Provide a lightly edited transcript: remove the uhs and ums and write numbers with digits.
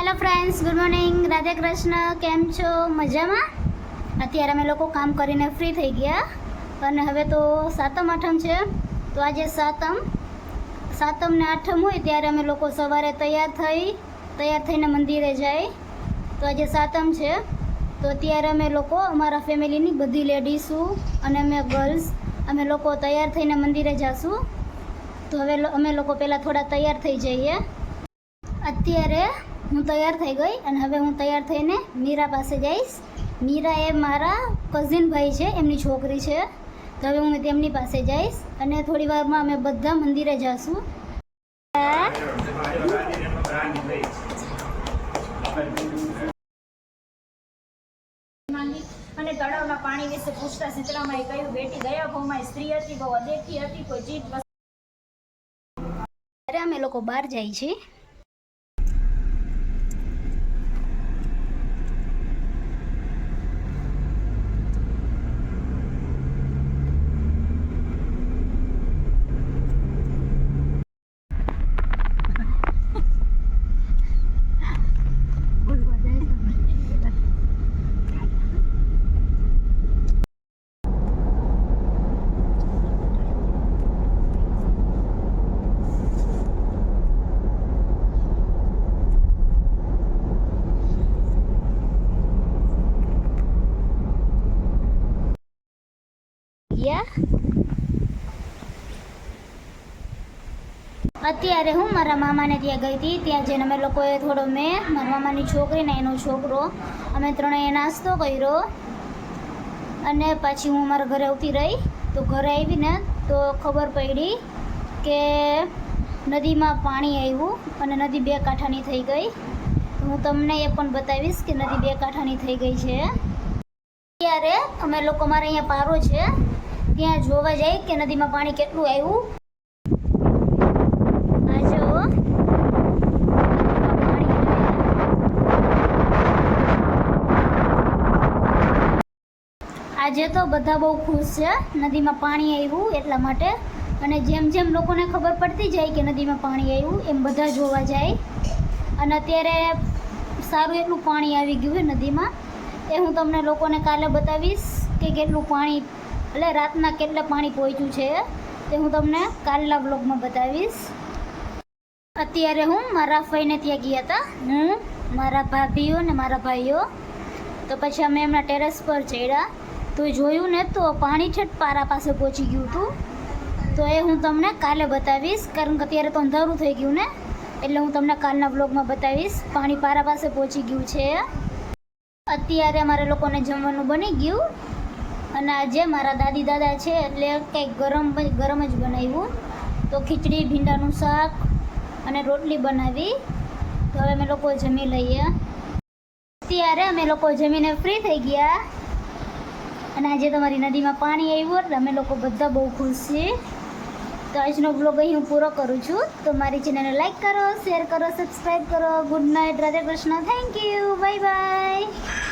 Hello friends, good morning. Radhe Krishna. કેમ છો? મજામાં? અત્યારે અમે લોકો કામ કરીને ફ્રી થઈ ગયા અને હવે તો સાતમ આઠમ છે. તો આજે સાતમ ને આઠમ હોય ત્યારે અમે લોકો સવારે તૈયાર થઈને મંદિરે જાય. તો આજે સાતમ છે તો અત્યારે અમે લોકો અમારા ફેમિલીની બધી લેડીઝો અને અમે ગર્લ્સ અમે લોકો તૈયાર થઈને મંદિરે જઈશું. તો હવે અમે લોકો પહેલાં થોડા તૈયાર થઈ જઈએ. અત્યારે હું તૈયાર થઈ ગઈ અને હવે હું તૈયાર થઈને મીરા પાસે જઈશ. મીરા એ મારા કઝિન ભાઈ છે, એમની છોકરી છે. તો હવે હું તેમની પાસે જઈશ અને થોડી વારમાં અમે બધા મંદિરે જઈશું. અને તળાવના પાણી વિશે પૂછતા શીતળામાએ કહ્યું, બેટી ગયા ભાવમાં સ્ત્રી હતી, બહુ અદેખી હતી, કોઈ ચીજ અરે અમે લોકો બહાર જાય છીએ. અત્યારે હું મારા મામાને ત્યાં ગઈ હતી. ત્યાં જઈને અમે લોકોએ થોડો મારા મામાની છોકરીને એનો છોકરો અમે ત્રણેય નાસ્તો કર્યો અને પછી હું મારા ઘરે આવતી રહી. તો ઘરે આવીને તો ખબર પડી કે નદીમાં પાણી આવ્યું અને નદી બે કાંઠાની થઈ ગઈ. હું તમને એ પણ બતાવીશ કે નદી બે કાંઠાની થઈ ગઈ છે. ત્યારે અમે લોકો મારે અહીંયા પારો છે ત્યાં જોવા જાય કે નદીમાં પાણી કેટલું આવ્યું. આજે તો બધા બહુ ખુશ છે નદીમાં પાણી આવ્યું એટલા માટે. અને જેમ જેમ લોકોને ખબર પડતી જાય કે નદીમાં પાણી આવ્યું એમ બધા જોવા જાય. અને અત્યારે સારું એટલું પાણી આવી ગયું છે નદીમાં. એ હું તમને લોકોને કાલે બતાવીશ કે કેટલું પાણી, એટલે રાતના કેટલા પાણી પહોંચ્યું છે તે હું તમને કાલના બ્લોગમાં બતાવીશ. અત્યારે હું મારા ફઈને ત્યાં ગયા હતા, હું મારા ભાભીઓ ને મારા ભાઈઓ. તો પછી અમે એમના ટેરેસ પર ચડ્યા તો જોયું ને તો પાણી છેટ પારા પાસે પહોંચી ગયું હતું. તો એ હું તમને કાલે બતાવીશ, કારણ કે અત્યારે તો અંધારું થઈ ગયું ને, એટલે હું તમને કાલના બ્લોગમાં બતાવીશ. પાણી પારા પાસે પહોંચી ગયું છે. અત્યારે અમારે લોકોને જમવાનું બની ગયું અને આજે મારા દાદી દાદા છે એટલે કંઈક ગરમ જ બનાવ્યું. તો ખીચડી, ભીંડાનું શાક અને રોટલી બનાવી. તો હવે અમે લોકો જમી લઈએ. અત્યારે અમે લોકો જમીને ફ્રી થઈ ગયા અને આજે તમારી નદીમાં પાણી આવ્યું એટલે અમે લોકો બધા બહુ ખુશ છીએ. તો આજનો બ્લોગ અહીં હું પૂરો કરું છું. તો મારી ચેનલને લાઈક કરો, શેર કરો, સબસ્ક્રાઈબ કરો. Good night, Radhe Krishna, thank you, bye bye.